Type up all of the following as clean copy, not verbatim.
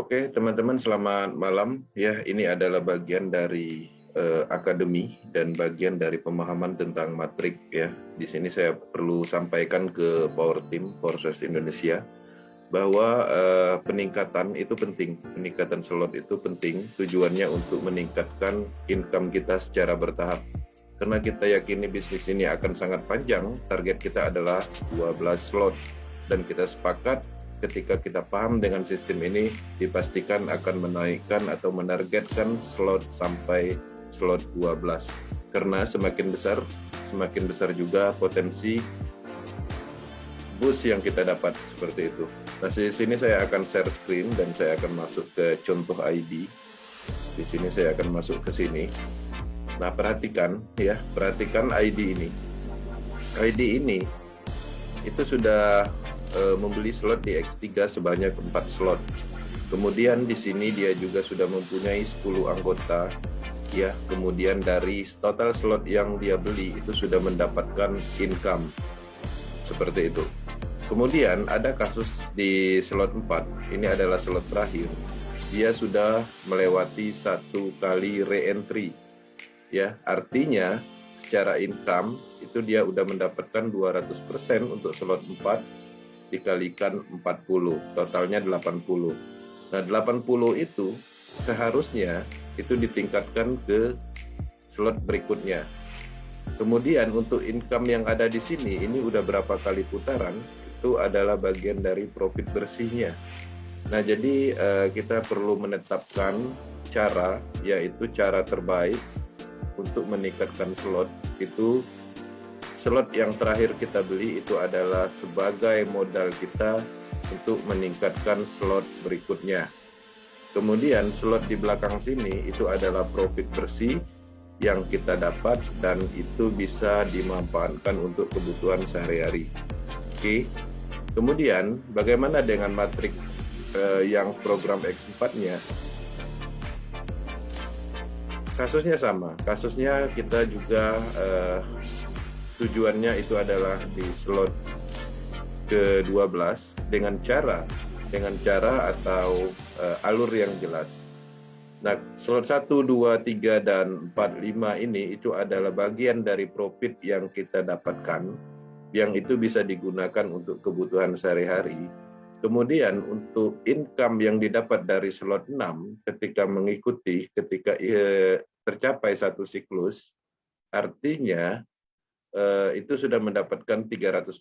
Oke, teman-teman, selamat malam. Ya, ini adalah bagian dari akademi dan bagian dari pemahaman tentang matrik ya. Di sini saya perlu sampaikan ke Power Team Forces Indonesia bahwa peningkatan itu penting, peningkatan slot itu penting. Tujuannya untuk meningkatkan income kita secara bertahap. Karena kita yakini bisnis ini akan sangat panjang, target kita adalah 12 slot. Dan kita sepakat ketika kita paham dengan sistem ini, dipastikan akan menaikkan atau menargetkan slot sampai slot 12. Karena semakin besar juga potensi boost yang kita dapat seperti itu. Nah, di sini saya akan share screen dan saya akan masuk ke contoh ID. Di sini saya akan masuk ke sini. Nah, perhatikan ID ini. ID ini itu sudah membeli slot di X3 sebanyak 4 slot. Kemudian di sini dia juga sudah mempunyai 10 anggota. Ya, kemudian dari total slot yang dia beli itu sudah mendapatkan income. Seperti itu. Kemudian ada kasus di slot 4, ini adalah slot terakhir. Dia sudah melewati 1 kali re-entry. Ya, artinya secara income itu dia udah mendapatkan 200% untuk slot 4 dikalikan 40, totalnya 80. Nah, 80 itu seharusnya itu ditingkatkan ke slot berikutnya. Kemudian untuk income yang ada di sini, ini udah berapa kali putaran, itu adalah bagian dari profit bersihnya. Nah, jadi kita perlu menetapkan cara, yaitu cara terbaik untuk meningkatkan slot. Itu slot yang terakhir kita beli itu adalah sebagai modal kita untuk meningkatkan slot berikutnya. Kemudian slot di belakang sini itu adalah profit bersih yang kita dapat dan itu bisa dimanfaatkan untuk kebutuhan sehari-hari. Oke. Kemudian bagaimana dengan matrik yang program X4-nya? Kasusnya sama. Kasusnya kita juga tujuannya itu adalah di slot ke-12 dengan cara atau alur yang jelas. Nah, slot 1, 2, 3, dan 4, 5 ini itu adalah bagian dari profit yang kita dapatkan, yang itu bisa digunakan untuk kebutuhan sehari-hari. Kemudian untuk income yang didapat dari slot 6 ketika tercapai satu siklus, artinya itu sudah mendapatkan 300%.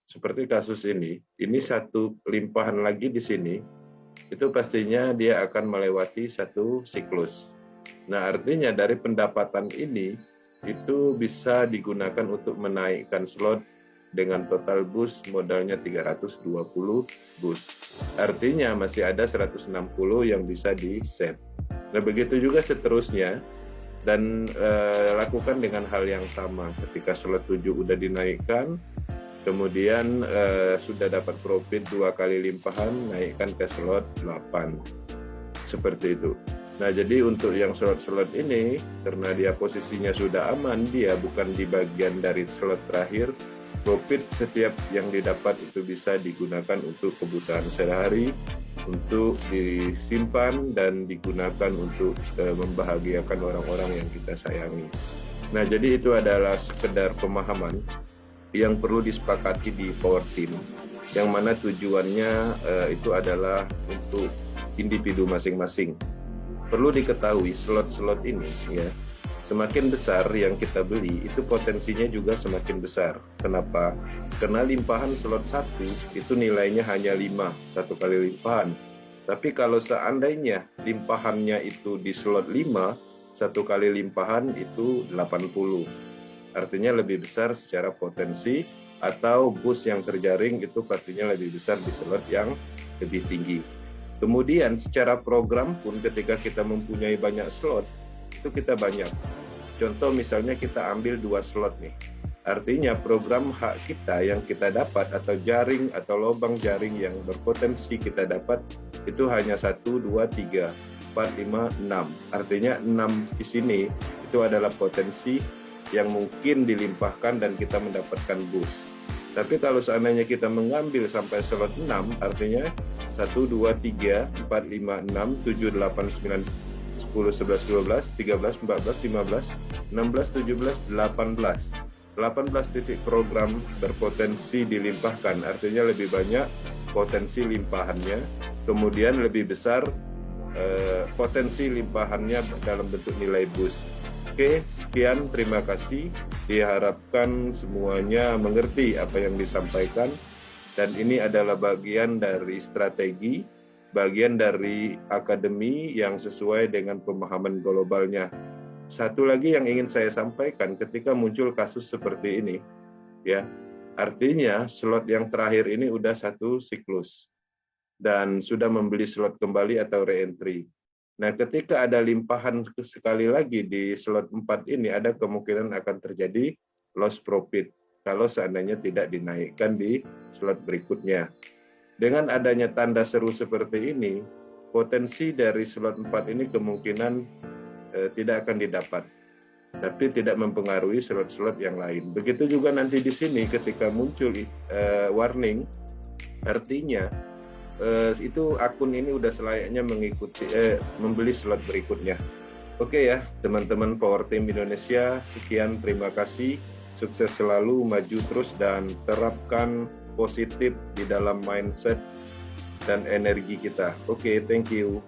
Seperti kasus ini satu limpahan lagi di sini, itu pastinya dia akan melewati satu siklus. Nah, artinya dari pendapatan ini itu bisa digunakan untuk menaikkan slot dengan total boost modalnya 320 boost. Artinya masih ada 160 yang bisa di-set. Nah, begitu juga seterusnya. Dan lakukan dengan hal yang sama. Ketika slot 7 udah dinaikkan, kemudian sudah dapat profit 2 kali limpahan, naikkan ke slot 8. Seperti itu. Nah, jadi untuk yang slot-slot ini, karena dia posisinya sudah aman, dia bukan di bagian dari slot terakhir, profit setiap yang didapat itu bisa digunakan untuk kebutuhan sehari-hari, untuk disimpan dan digunakan untuk membahagiakan orang-orang yang kita sayangi. Nah, jadi itu adalah sekedar pemahaman yang perlu disepakati di Power Team, yang mana tujuannya itu adalah untuk individu masing-masing. Perlu diketahui slot-slot ini ya, semakin besar yang kita beli, itu potensinya juga semakin besar. Kenapa? Karena limpahan slot 1 itu nilainya hanya 5, 1 kali limpahan. Tapi kalau seandainya limpahannya itu di slot 5, 1 kali limpahan itu 80. Artinya lebih besar secara potensi, atau boost yang terjaring itu pastinya lebih besar di slot yang lebih tinggi. Kemudian secara program pun ketika kita mempunyai banyak slot, itu kita banyak. Contoh misalnya kita ambil 2 slot nih. Artinya program hak kita yang kita dapat atau jaring atau lubang jaring yang berpotensi kita dapat itu hanya 1, 2, 3, 4, 5, 6. Artinya 6 di sini itu adalah potensi yang mungkin dilimpahkan dan kita mendapatkan boost. Tapi kalau seandainya kita mengambil sampai slot 6, artinya 1, 2, 3, 4, 5, 6, 7, 8, 9, 10, 11, 12, 13, 14, 15, 16, 17, 18. 18 titik program berpotensi dilimpahkan, artinya lebih banyak potensi limpahannya, kemudian lebih besar potensi limpahannya dalam bentuk nilai boost. Oke, sekian, terima kasih. Diharapkan semuanya mengerti apa yang disampaikan, dan ini adalah bagian dari strategi, bagian dari akademi yang sesuai dengan pemahaman globalnya. Satu lagi yang ingin saya sampaikan, ketika muncul kasus seperti ini, ya, artinya slot yang terakhir ini udah satu siklus dan sudah membeli slot kembali atau re-entry. Nah, ketika ada limpahan sekali lagi di slot 4 ini, ada kemungkinan akan terjadi loss profit kalau seandainya tidak dinaikkan di slot berikutnya. Dengan adanya tanda seru seperti ini, potensi dari slot 4 ini kemungkinan tidak akan didapat, tapi tidak mempengaruhi slot-slot yang lain. Begitu juga nanti di sini ketika muncul warning, artinya itu akun ini udah selayaknya mengikuti membeli slot berikutnya. Oke ya, teman-teman Power Team Indonesia, sekian, terima kasih, sukses selalu, maju terus dan terapkan positif di dalam mindset dan energi kita. Oke, thank you.